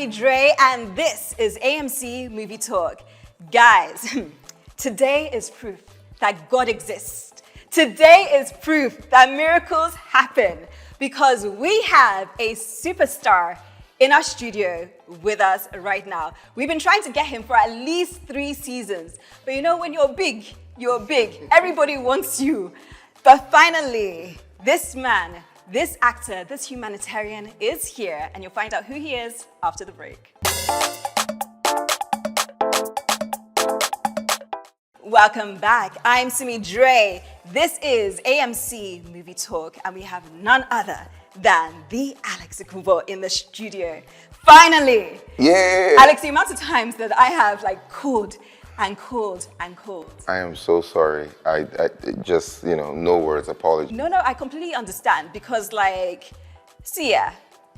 Simi Dre, and this is AMC Movie Talk. Guys, today is proof that God exists. Today is proof that miracles happen because we have a superstar in our studio with us right now. We've been trying to get him for at least 3 seasons. But you know, when you're big, you're big. Everybody wants you. But finally, this man, this actor, this humanitarian is here, and you'll find out who he is after the break. Welcome back. I'm Simi Dre. This is AMC Movie Talk, and we have none other than the Alexx Ekubo in the studio. Finally! Yeah! Alex, the amount of times that I have called and called and called. I am so sorry. I just, no words, apology. No, I completely understand because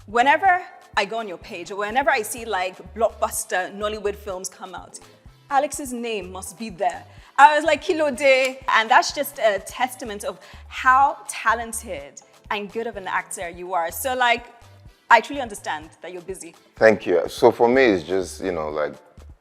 whenever I go on your page or whenever I see blockbuster Nollywood films come out, Alex's name must be there. I was like, Kilo Day. And that's just a testament of how talented and good of an actor you are. So I truly understand that you're busy. Thank you. So for me, it's just,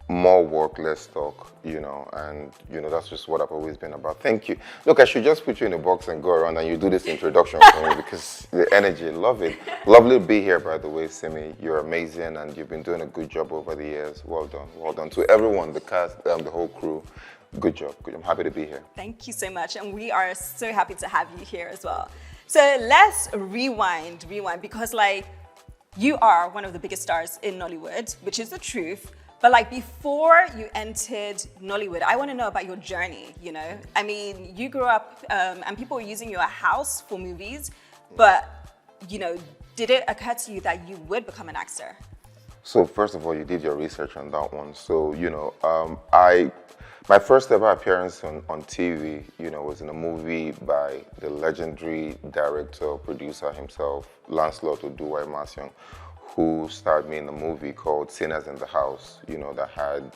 more work, less talk, and, that's just what I've always been about. Thank you. Look, I should just put you in a box and go around and you do this introduction for me because the energy, love it. Lovely to be here, by the way, Simi. You're amazing and you've been doing a good job over the years. Well done. Well done. To everyone, the cast, the whole crew, good job. Good. I'm happy to be here. Thank you so much. And we are so happy to have you here as well. So let's rewind, because you are one of the biggest stars in Nollywood, which is the truth. But before you entered Nollywood, I want to know about your journey, I mean, you grew up and people were using your house for movies, but, did it occur to you that you would become an actor? So first of all, you did your research on that one. So, my first ever appearance on TV, was in a movie by the legendary director, producer himself, Lancelot Oduwai-Masion, who starred me in a movie called Sinners in the House, that had,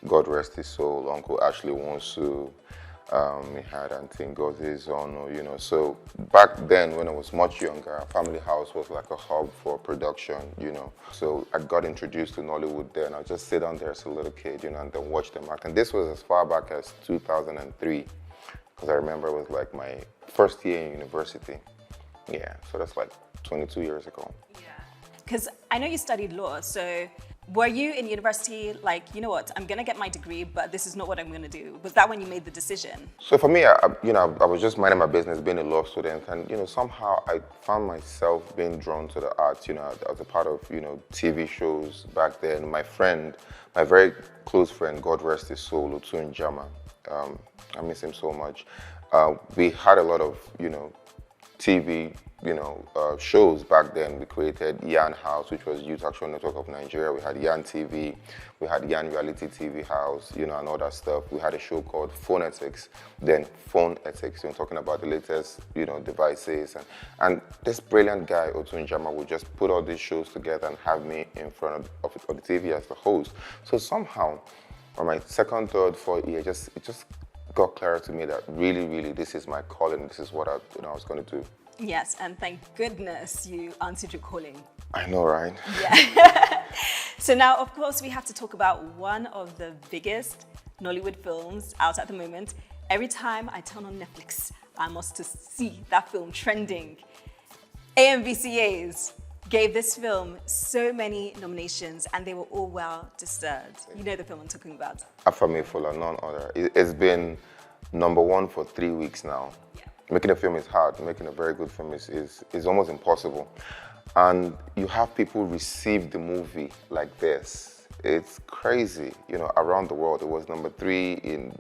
God rest his soul, Uncle Ashley Wonsu, he had Auntie Ngozi's Ono, So back then, when I was much younger, our family house was like a hub for production, So I got introduced to Nollywood there, and I just sit down there as a little kid, and then watch them act. And this was as far back as 2003, because I remember it was my first year in university. Yeah, so that's 22 years ago. Yeah. Because I know you studied law, so were you in university you know what, I'm going to get my degree, but this is not what I'm going to do? Was that when you made the decision? So for me, I was just minding my business, being a law student, and, somehow I found myself being drawn to the arts, as a part of, TV shows back then. My friend, my very close friend, God rest his soul, Otun Jama, I miss him so much. We had a lot of, TV, shows back then. We created Yan House, which was Youth Action Network of Nigeria. We had Yan TV, we had Yan Reality TV House, and all that stuff. We had a show called Phonetics, then Phone Ethics, talking about the latest, devices. And this brilliant guy, Otun Jama, would just put all these shows together and have me in front of the TV as the host. So somehow, on my second, third, fourth year, it just got clear to me that really, this is my calling. This is what I was going to do. Yes, and thank goodness you answered your calling. I know, right? Yeah. So now, of course, we have to talk about one of the biggest Nollywood films out at the moment. Every time I turn on Netflix, I must see that film trending. AMVCAs gave this film so many nominations, and they were all well deserved. You know the film I'm talking about. Afamefula, none other. It's been #1 for 3 weeks now. Yeah. Making a film is hard. Making a very good film is almost impossible. And you have people receive the movie like this. It's crazy. Around the world, it was #3 in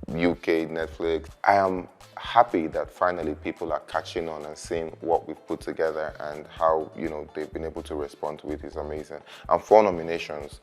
UK, Netflix. I am happy that finally people are catching on and seeing what we've put together and how, they've been able to respond to it is amazing. And 4 nominations,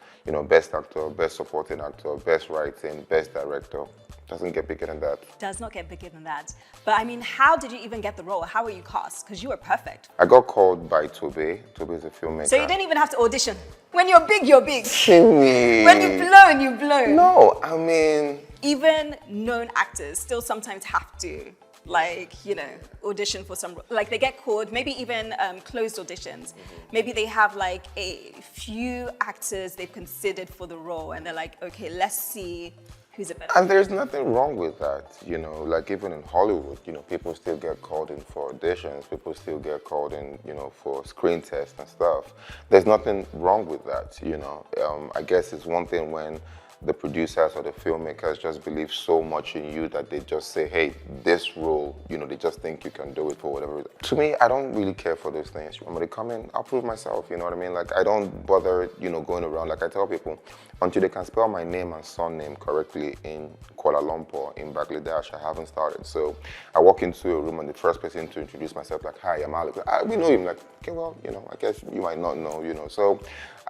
Best Actor, Best Supporting Actor, Best Writing, Best Director. Doesn't get bigger than that. Does not get bigger than that. But I mean, how did you even get the role? How were you cast? Because you were perfect. I got called by Tobe. Tobe is a filmmaker. So you didn't even have to audition. When you're big, you're big. Timmy. When you blow, you blow. No, I mean... Even known actors still sometimes have to like, you know, audition for some, like they get called, maybe even closed auditions. Maybe they have like a few actors they've considered for the role and they're like, okay, let's see who's a better. And there's nothing wrong with that, you know, like even in Hollywood, you know, people still get called in for auditions, people still get called in, you know, for screen tests and stuff. There's nothing wrong with that, you know. I guess it's one thing when the producers or the filmmakers just believe so much in you that they just say, hey, this role, you know, they just think you can do it for whatever reason. To me, I don't really care for those things. When they come in, I'll prove myself, you know what I mean? Like, I don't bother, you know, going around. Like I tell people, until they can spell my name and surname correctly in Kuala Lumpur, in Bangladesh, I haven't started. So I walk into a room and the first person to introduce myself, like, hi, I'm Alexx. We know him. Like, okay, well, you know, I guess you might not know, you know. So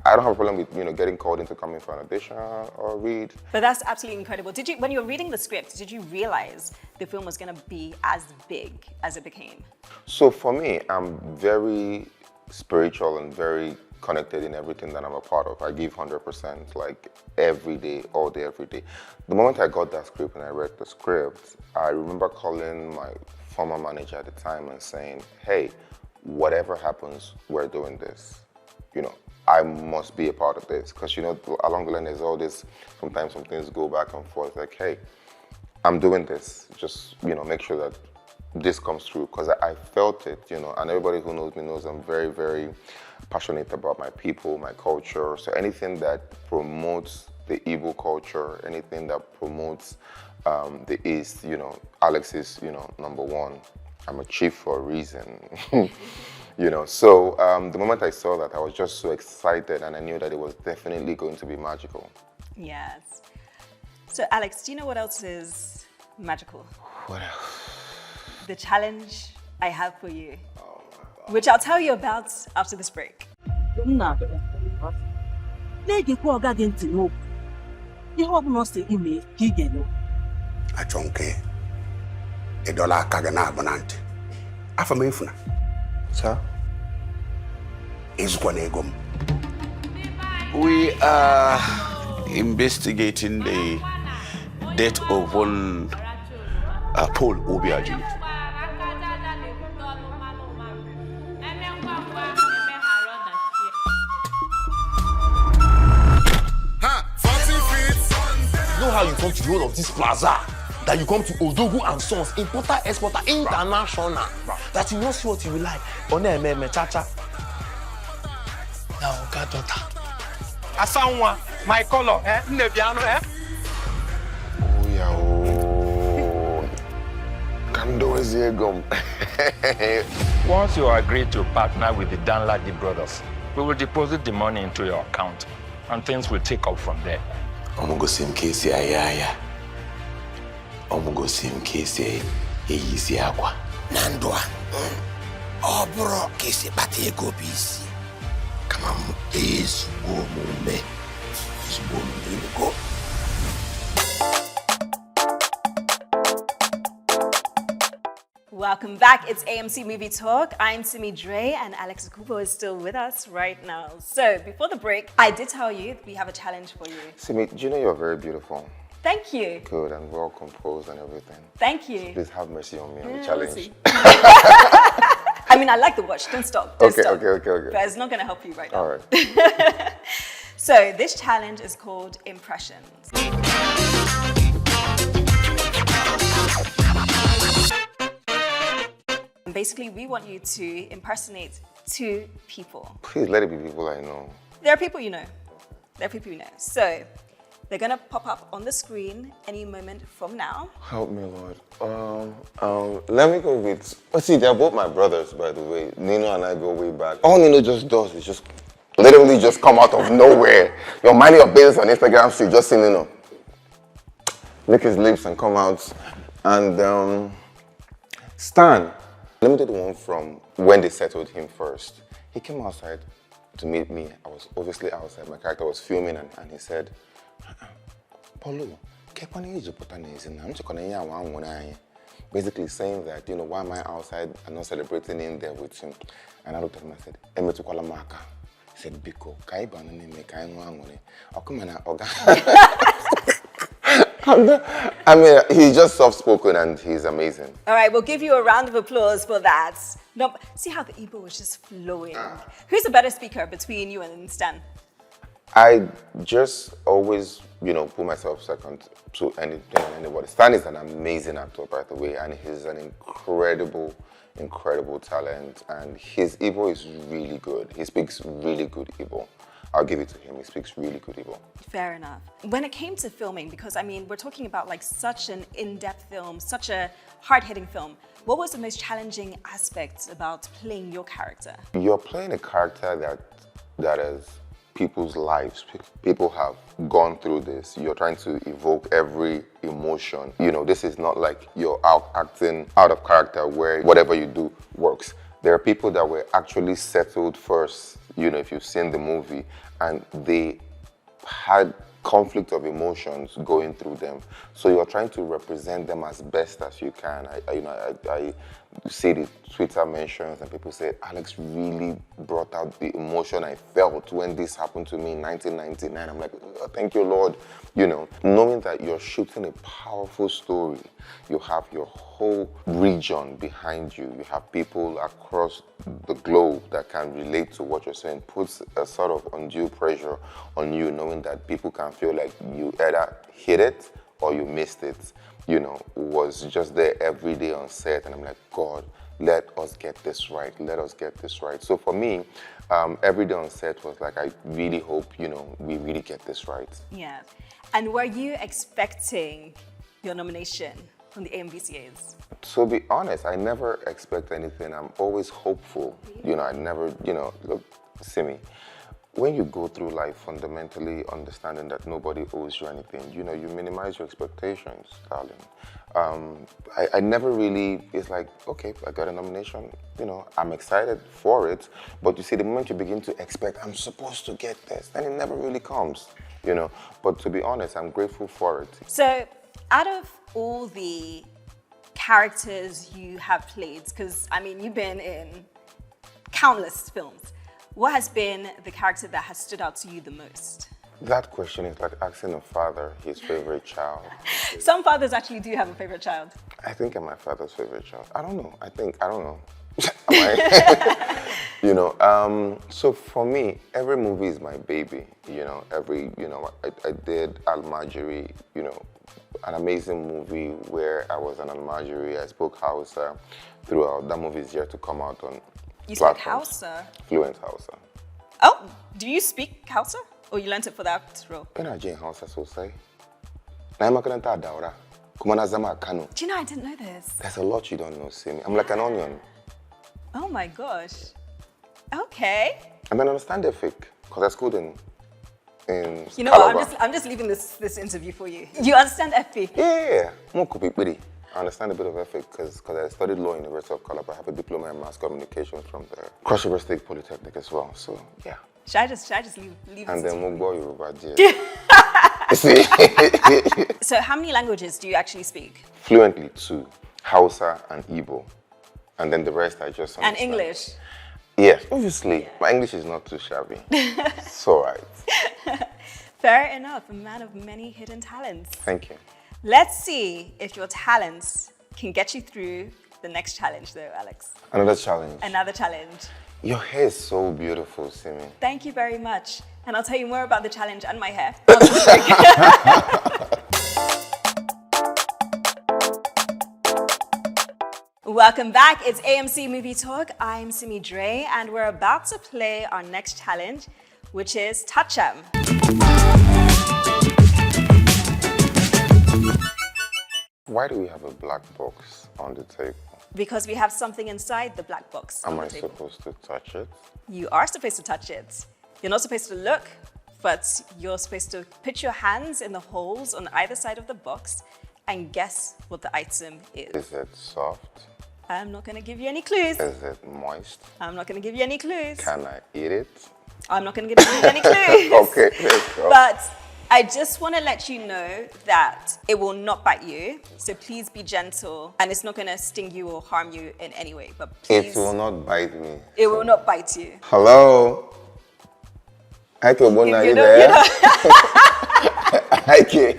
I don't have a problem with, you know, getting called in to come in for an audition or read. But that's absolutely incredible. Did you, when you were reading the script, did you realize the film was going to be as big as it became? So for me, I'm very spiritual and very connected in everything that I'm a part of. I give 100%, like every day, all day, every day. The moment I got that script and I read the script, I remember calling my former manager at the time and saying, hey, whatever happens, we're doing this. You know, I must be a part of this. Because, you know, along the line, there's all this, sometimes some things go back and forth, like, hey, I'm doing this. Just, you know, make sure that this comes through. Because I felt it, you know, and everybody who knows me knows I'm very, very passionate about my people, my culture. So anything that promotes the Igbo culture, anything that promotes the East, you know, Alexx is, you know, number one. I'm a chief for a reason. You know, so the moment I saw that, I was just so excited and I knew that it was definitely going to be magical. Yes. So Alexx, do you know what else is magical? What else? The challenge I have for you, which I'll tell you about after this break. Sir? We are investigating the death of one Paul Obiaju. You know how you come to the whole of this plaza? That you come to Odogu and Sons, importer, exporter, international. That you not see what you will like. One chacha. Now, God, daughter. Asanwa, my color, Nebiano, Oh, yeah, oh. Kando is here, gum. Once you agree to partner with the Danladi brothers, we will deposit the money into your account and things will take up from there. I'm going to see him case ya. I'm going to see him case easy aqua. Nandwa. Obro kese bate go bisi. Come on, is woman. Is woman go. Welcome back. It's AMC Movie Talk. I'm Simi Dre and Alexx Ekubo is still with us right now. So before the break, I did tell you we have a challenge for you. Simi, do you know you're very beautiful? Thank you. Good and well composed and everything. Thank you. So please have mercy on me on the challenge. I mean, I like the watch. Don't stop. Don't stop. Okay. But it's not going to help you right now. All right. So this challenge is called Impressions. Basically, we want you to impersonate two people. Please let it be people I know. There are people you know. There are people you know. So they're gonna pop up on the screen any moment from now. Help me, Lord. Let me go with. See, they're both my brothers, by the way. Nino and I go way back. All Nino just does is just literally just come out of nowhere. You're minding your business on Instagram, so you just see Nino lick his lips and come out. And Stan. Let me do the one from when they settled him first. He came outside to meet me. I was obviously outside. My character was filming and he said, Paulo, basically saying that, you know, why am I outside and not celebrating in there with him? And I looked at him and I said, he said, Biko, I mean, he's just soft-spoken and he's amazing. All right, we'll give you a round of applause for that. No, see how the Igbo was just flowing. Who's a better speaker between you and Stan? I just always, put myself second to anything and anybody. Stan is an amazing actor, by the way, and he's an incredible talent. And his Igbo is really good. He speaks really good Igbo. I'll give it to him. He speaks really good Igbo. Fair enough. When it came to filming, because we're talking about like such an in-depth film, such a hard-hitting film, what was the most challenging aspect about playing your character? You're playing a character that is people's lives. People have gone through this. You're trying to evoke every emotion. This is not like you're acting out of character where whatever you do works. There are people that were actually settled first, if you've seen the movie, and they had conflict of emotions going through them. So you're trying to represent them as best as you can. I see the Twitter mentions and people say, Alex really brought out the emotion I felt when this happened to me in 1999. I'm like, oh, thank you, Lord. Knowing that you're shooting a powerful story, you have your whole region behind you. You have people across the globe that can relate to what you're saying. Puts a sort of undue pressure on you, knowing that people can feel like you either hit it or you missed it. Was just there every day on set, and I'm like, God, let us get this right. Let us get this right. So for me, every day on set was like, I really hope, we really get this right. Yeah. And were you expecting your nomination from the AMVCAs? To be honest, I never expect anything. I'm always hopeful. I never, look, see me. When you go through life fundamentally understanding that nobody owes you anything, you minimize your expectations, darling. I never really, it's like, okay, I got a nomination, I'm excited for it, but you see, the moment you begin to expect, I'm supposed to get this, then it never really comes, But to be honest, I'm grateful for it. So, out of all the characters you have played, because, you've been in countless films, what has been the character that has stood out to you the most? That question is like asking a father his favorite child. Some fathers actually do have a favorite child. I think I'm my father's favorite child. I don't know. I don't know. So for me, every movie is my baby. I did Al-Majiri, an amazing movie where I was an Al-Majiri. I spoke Hausa throughout. That movie is yet to come out on You spoke Hausa? Fluent Hausa. Oh, do you speak Hausa? Or you learned it for that role? Ina jin Hausa sosai. Na makaranta daura. Kuma na zama Kano. Do you know I didn't know this? There's a lot you don't know, Simi. I'm like an onion. Oh my gosh. Okay. I mean, I understand Efik, because I schooled in You know what, I'm just leaving this interview for you. You understand FP? Yeah. I understand a bit of Efik because I studied law in the University of Calabar. I have a diploma in mass communications from the Cross River State Polytechnic as well. So, yeah. Should I just leave And then Mugbo Yoruba, So how many languages do you actually speak? Fluently 2, Hausa and Igbo. And then the rest I just understand. And English? Yes, obviously. Yeah. My English is not too shabby. It's all right. Fair enough, a man of many hidden talents. Thank you. Let's see if your talents can get you through the next challenge though, Alex. Another challenge? Another challenge. Your hair is so beautiful, Simi. Thank you very much. And I'll tell you more about the challenge and my hair. Welcome back. It's AMC Movie Talk. I'm Simi Dre, and we're about to play our next challenge, which is Touch 'em. Why do we have a black box on the table? Because we have something inside the black box. Am I supposed to touch it? You are supposed to touch it. You're not supposed to look, but you're supposed to put your hands in the holes on either side of the box and guess what the item is. Is it soft? I'm not going to give you any clues. Is it moist? I'm not going to give you any clues. Can I eat it? I'm not going to give you any clues. Okay, let's go. But I just want to let you know that it will not bite you. So please be gentle, and it's not going to sting you or harm you in any way. But please. It will not bite me. It will not bite you. Hello? Hi, Ekubo, are you there? Hi, Kay.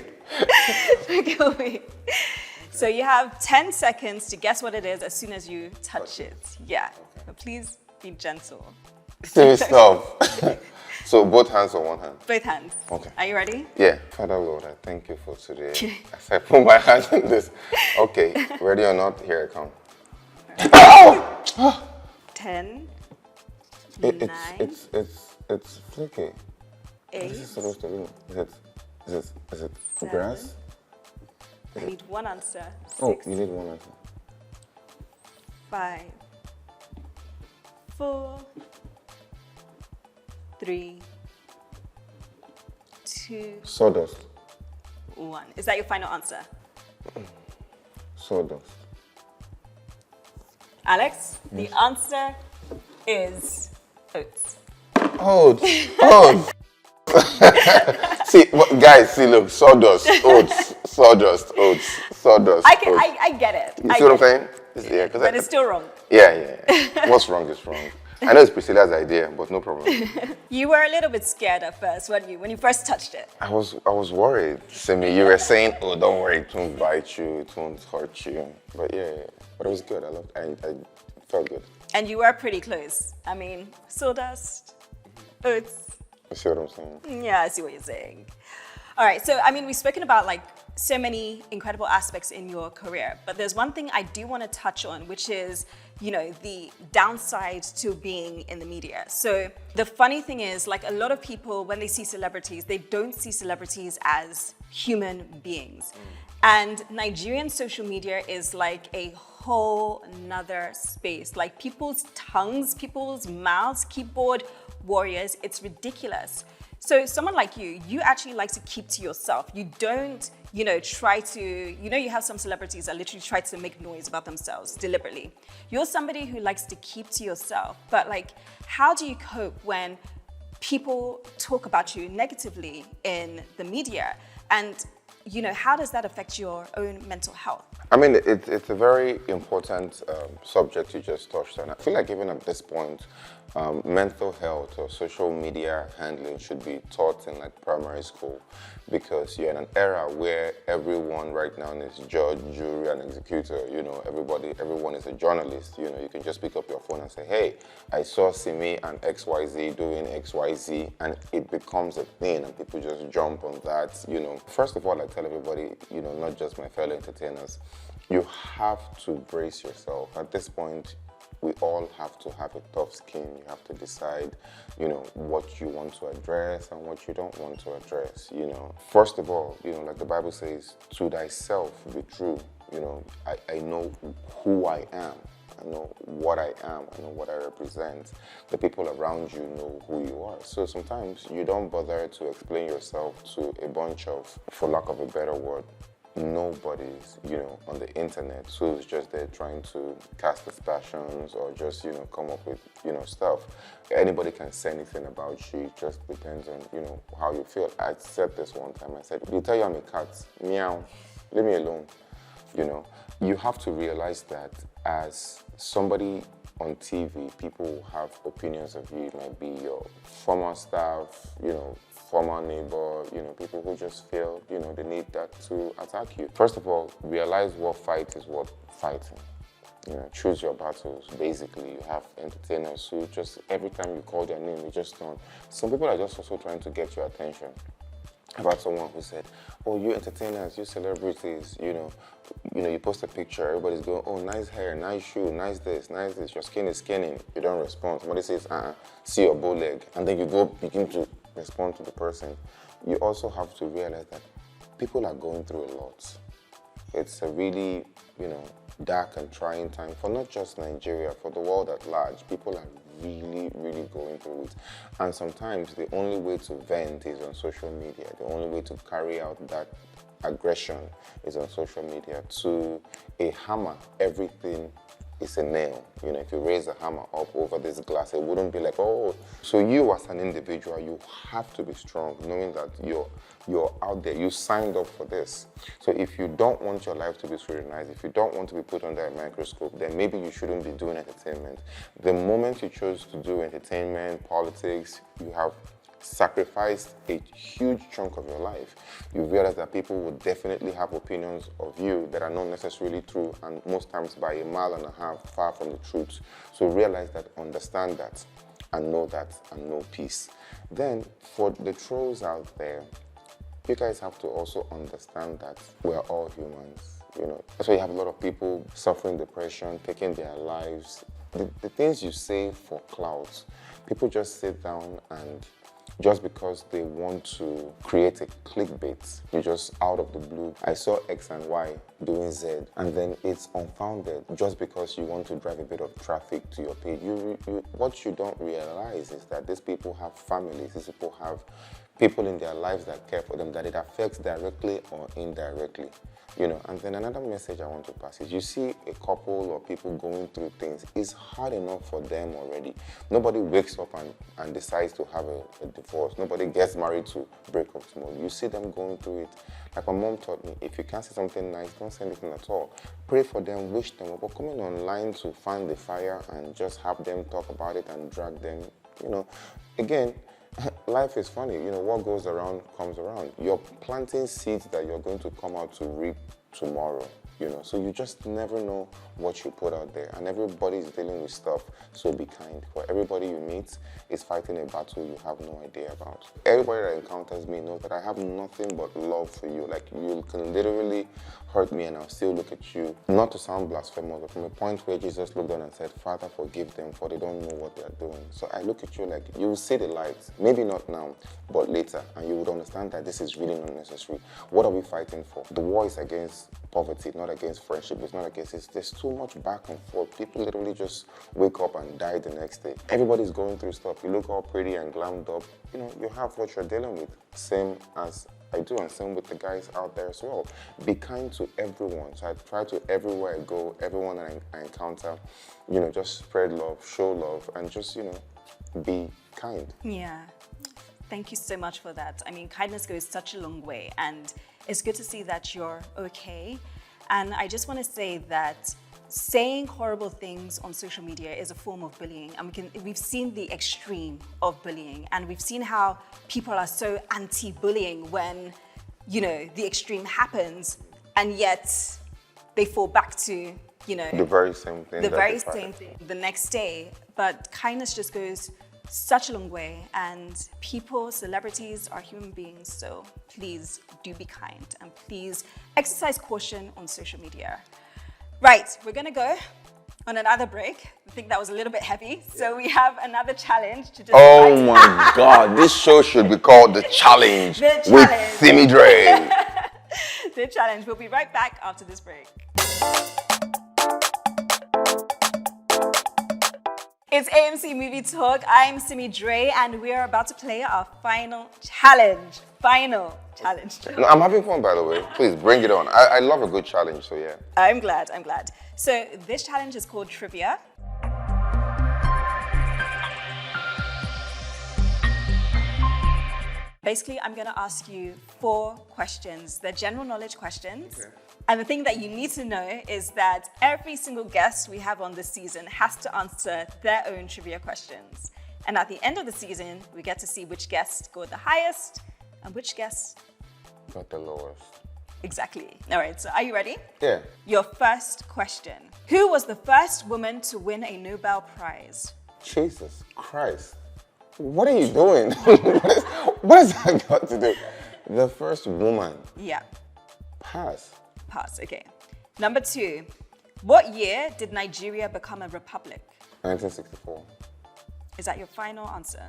Okay, wait. So you have 10 seconds to guess what it is as soon as you touch it. Yeah, but please be gentle. Serious stuff. So both hands or one hand? Both hands. Okay. Are you ready? Yeah. Father Lord, I thank you for today. As I put my hands on this. Okay, ready or not, here I come. Oh! 10, It's flaky. 8, What is this supposed to be? Is it 7. grass? I need one answer. 6, Oh, you need one answer. 5, 4, 3, 2, Sawdust. 1. Is that your final answer? Sawdust. Alex, the answer is oats. Oats. Oats. See, guys, see, look, sawdust, oats, sawdust, oats, sawdust. I get it. You see what I'm saying? Yeah, But it's still wrong. Yeah. What's wrong is wrong. I know it's Priscilla's idea, but no problem. You were a little bit scared at first, weren't you, when you first touched it? I was worried. Simi, you were saying, oh, don't worry, it won't bite you, it won't hurt you. But yeah. But it was good. I felt good. And you were pretty close. I mean, sawdust, oats. You see what I'm saying? Yeah, I see what you're saying. All right, so I mean, we've spoken about like so many incredible aspects in your career, but there's one thing I do want to touch on, which is, you know, the downside to being in the media. So the funny thing is, like, a lot of people, when they see celebrities, they don't see celebrities as human beings. And Nigerian social media is like a whole nother space. Like, people's tongues, people's mouths, keyboard warriors, it's ridiculous. So someone like you actually like to keep to yourself. You don't, you know, try to, you know, you have some celebrities that literally try to make noise about themselves deliberately. You're somebody who likes to keep to yourself, but like, how do you cope when people talk about you negatively in the media? And, you know, how does that affect your own mental health? I mean, it's a very important subject you just touched on. I feel like even at this point, mental health or social media handling should be taught in like primary school, because you're in an era where everyone right now is judge, jury, and executor. You know, everyone is a journalist. You know, you can just pick up your phone and say, hey, I saw Simi and XYZ doing XYZ, and it becomes a thing, and people just jump on that. You know, first of all, I tell everybody, you know, not just my fellow entertainers, you have to brace yourself. At this point, we all have to have a tough skin. You have to decide, you know, what you want to address and what you don't want to address, you know. First of all, you know, like the Bible says, to thyself be true. You know, I know who I am. I know what I am. I know what I represent. The people around you know who you are. So sometimes you don't bother to explain yourself to a bunch of, for lack of a better word, nobody's, you know, on the internet who's just there trying to cast aspersions or just, you know, come up with, you know, stuff. Anybody can say anything about you. It just depends on, you know, how you feel. I said this one time. I said, you tell you I'm a cat, meow, leave me alone. You know, you have to realize that as somebody on TV, people have opinions of you. It might be your former staff, you know, former neighbor, you know, people who just feel, you know, they need that to attack you. First of all, realize what fight is worth fighting. You know, choose your battles. Basically, you have entertainers who just, every time you call their name, they just don't. Some people are just also trying to get your attention. About someone who said, oh, you entertainers, you celebrities, you know, you post a picture, everybody's going, oh, nice hair, nice shoe, nice this, your skin is skinning. You don't respond. Somebody says, see your bow leg. And then you go begin to respond to the person. You also have to realize that people are going through a lot. It's a really, you know, dark and trying time for not just Nigeria, for the world at large. People are really, really going through it. And sometimes the only way to vent is on social media. The only way to carry out that aggression is on social media. To a hammer, everything is a nail. You know, if you raise a hammer up over this glass, it wouldn't be like, oh. So you as an individual, you have to be strong, knowing that you're out there, you signed up for this. So if you don't want your life to be scrutinized, if you don't want to be put under a microscope, then maybe you shouldn't be doing entertainment. The moment you chose to do entertainment, politics, you have sacrificed a huge chunk of your life, you realize that people will definitely have opinions of you that are not necessarily true, and most times by a mile and a half far from the truth. So realize that, understand that, and know peace. Then for the trolls out there, you guys have to also understand that we're all humans. You know, that's why you have a lot of people suffering depression, taking their lives. The things you say for clout, people just sit down and just because they want to create a clickbait, you just out of the blue. I saw X and Y doing Z, and then it's unfounded just because you want to drive a bit of traffic to your page. What you don't realize is that these people have families, these people have people in their lives that care for them, that it affects directly or indirectly. You know, and then another message I want to pass is, you see a couple or people going through things, it's hard enough for them already. Nobody wakes up and decides to have a divorce. Nobody gets married to break up tomorrow. You see them going through it. Like my mom taught me, if you can't say something nice, don't say anything at all. Pray for them, wish them up, but coming online to find the fire and just have them talk about it and drag them, you know, again, life is funny. You know, what goes around comes around. You're planting seeds that you're going to come out to reap tomorrow, you know. So you just never know what you put out there. And everybody's dealing with stuff, so be kind. For everybody you meet is fighting a battle you have no idea about. Everybody that encounters me knows that I have nothing but love for you. Like, you can literally hurt me and I'll still look at you. Not to sound blasphemous, but from a point where Jesus looked down and said, Father, forgive them, for they don't know what they're doing. So I look at you like, you will see the light. Maybe not now, but later. And you would understand that this is really not necessary. What are we fighting for? The war is against poverty, not against friendship. It's not against it. There's too much back and forth. People literally just wake up and die the next day. Everybody's going through stuff. You look all pretty and glammed up. You know, you have what you're dealing with. Same as I do, and same with the guys out there as well. Be kind to everyone. So I try to, everywhere I go, everyone I encounter, you know, just spread love, show love, and just, you know, be kind. Yeah. Thank you so much for that. I mean, kindness goes such a long way, and it's good to see that you're okay. And I just want to say that saying horrible things on social media is a form of bullying, and we've seen the extreme of bullying, and we've seen how people are so anti-bullying when, you know, the extreme happens, and yet they fall back to, you know, the very same thing. The next day. But kindness just goes such a long way, and people, celebrities are human beings, so please do be kind, and please exercise caution on social media. Right, we're gonna go on another break. I think that was a little bit heavy, so we have another challenge to just Oh my God, this show should be called The Challenge, with Simi Dre. The Challenge. We'll be right back after this break. It's AMC Movie Talk. I'm Simi Dre, and we are about to play our final challenge. No, I'm having fun, by the way. Please bring it on. I love a good challenge, so yeah. I'm glad. So this challenge is called Trivia. Basically, I'm going to ask you 4 questions. They're general knowledge questions. Okay. And the thing that you need to know is that every single guest we have on this season has to answer their own trivia questions. And at the end of the season, we get to see which guest scored the highest and which guest got the lowest. Exactly. All right, so are you ready? Yeah. Your first question. Who was the first woman to win a Nobel Prize? Jesus Christ. What are you doing? What has that got to do? The first woman. Yeah. Pass, okay. Number 2. What year did Nigeria become a republic? 1964. Is that your final answer?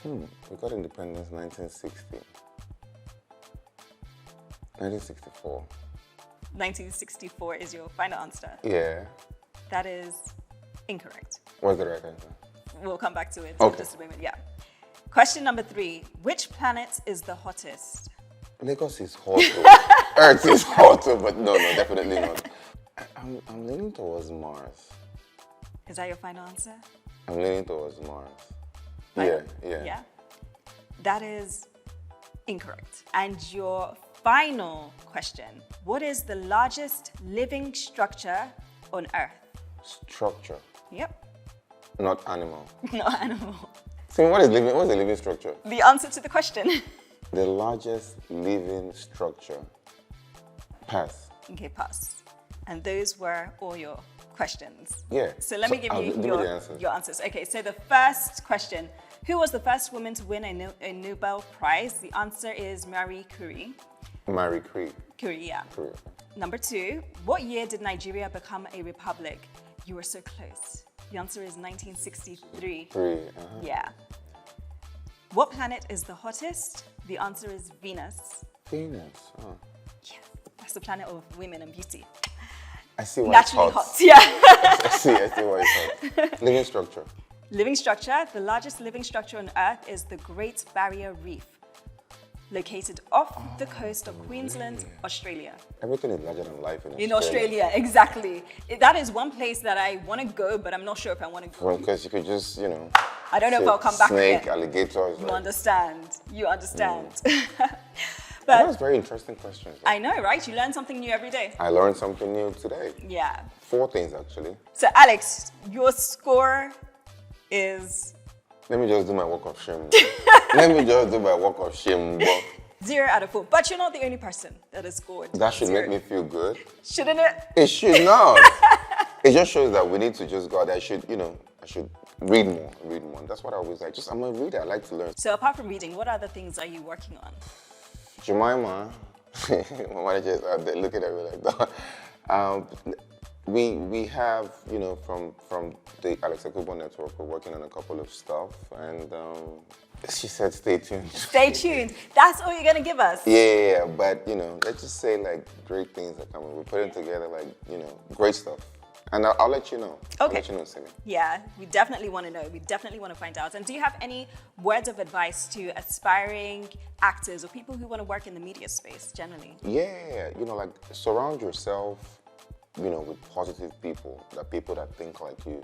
We got independence 1960. 1964. 1964 is your final answer? Yeah. That is incorrect. What's the right answer? We'll come back to it in just a moment, yeah. Question number 3. Which planet is the hottest? Lagos is hot. Earth is hot, but no, definitely not. I'm leaning towards Mars. Is that your final answer? I'm leaning towards Mars. Yeah. That is incorrect. And your final question. What is the largest living structure on Earth? Structure. Yep. Not animal. Not animal. So what's the living structure? The answer to the question. The largest living structure. Pass. Okay, pass. And those were all your questions. Yeah. So let me give you give me the answers. your answers. Okay, so the first question, who was the first woman to win a Nobel Prize? The answer is Marie Curie. Marie Curie. Curie, yeah. Curie. Number 2, what year did Nigeria become a republic? You were so close. The answer is 1963. Yeah. What planet is the hottest? The answer is Venus. Venus. Oh. Yeah, that's the planet of women and beauty. I see why Naturally it's hot. hot, yeah. I see why it's hot. Living structure. Living structure, the largest living structure on Earth is the Great Barrier Reef, located off the coast of Queensland, Australia. Everything is larger than life In Australia, exactly. That is one place that I want to go, but I'm not sure if I want to go. Well, because you could just, you know. I don't know if I'll come back snake, again. alligators. You understand. You understand. That was very interesting questions. I know, right? You learn something new every day. I learned something new today. Yeah. 4 things, actually. So, Alex, your score is... Let me just do my walk of shame. Let me just do my walk of shame. 0 out of 4. But you're not the only person that has scored. That should 0. make me feel good. Shouldn't it? It should not. It just shows that we need to just go out there. I should read more. That's what I always like. I'm a reader. I like to learn. So apart from reading, what other things are you working on? Jemima, my manager is out there looking at me like that. We have, from the Alexx Ekubo network, we're working on a couple of stuff, and she said stay tuned. Stay tuned. That's all you're gonna give us? Yeah, but let's just say like great things are coming. We're putting together like, great stuff. And I'll let you know. Okay. I'll let you know, Simi. Yeah, we definitely want to know. We definitely want to find out. And do you have any words of advice to aspiring actors or people who want to work in the media space generally? Yeah, like surround yourself, with positive people, people that think like you,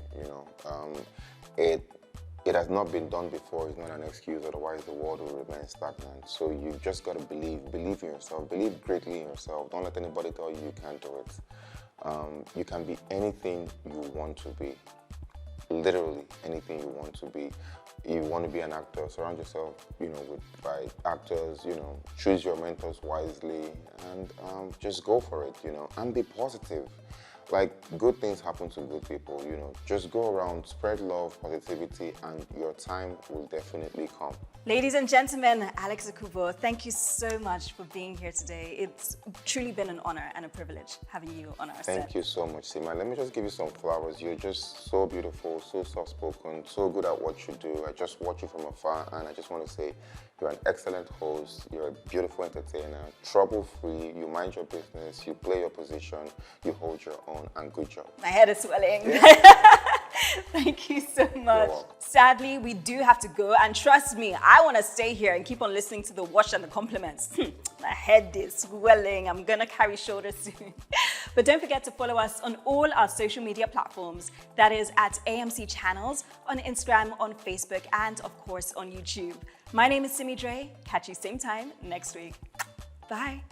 It has not been done before. It's not an excuse, otherwise the world will remain stagnant. So you just got to believe in yourself, believe greatly in yourself. Don't let anybody tell you can't do it. You can be anything you want to be, literally anything you want to be. You want to be an actor, surround yourself, by actors, choose your mentors wisely, and just go for it, and be positive. Like, good things happen to good people, Just go around, spread love, positivity, and your time will definitely come. Ladies and gentlemen, Alexx Ekubo, thank you so much for being here today. It's truly been an honor and a privilege having you on our set. Thank you so much, Sima. Let me just give you some flowers. You're just so beautiful, so soft-spoken, so good at what you do. I just watch you from afar, and I just want to say you're an excellent host. You're a beautiful entertainer, trouble-free. You mind your business. You play your position. You hold your own, and good job. My head is swelling. Yeah. Thank you so much. Sadly, we do have to go, and trust me, I want to stay here and keep on listening to the wash and the compliments. My head is swelling. I'm gonna carry shoulders soon. But don't forget to follow us on all our social media platforms. That is at AMC Channels, on Instagram, on Facebook, and of course on YouTube. My name is Simi Dre. Catch you same time next week. Bye.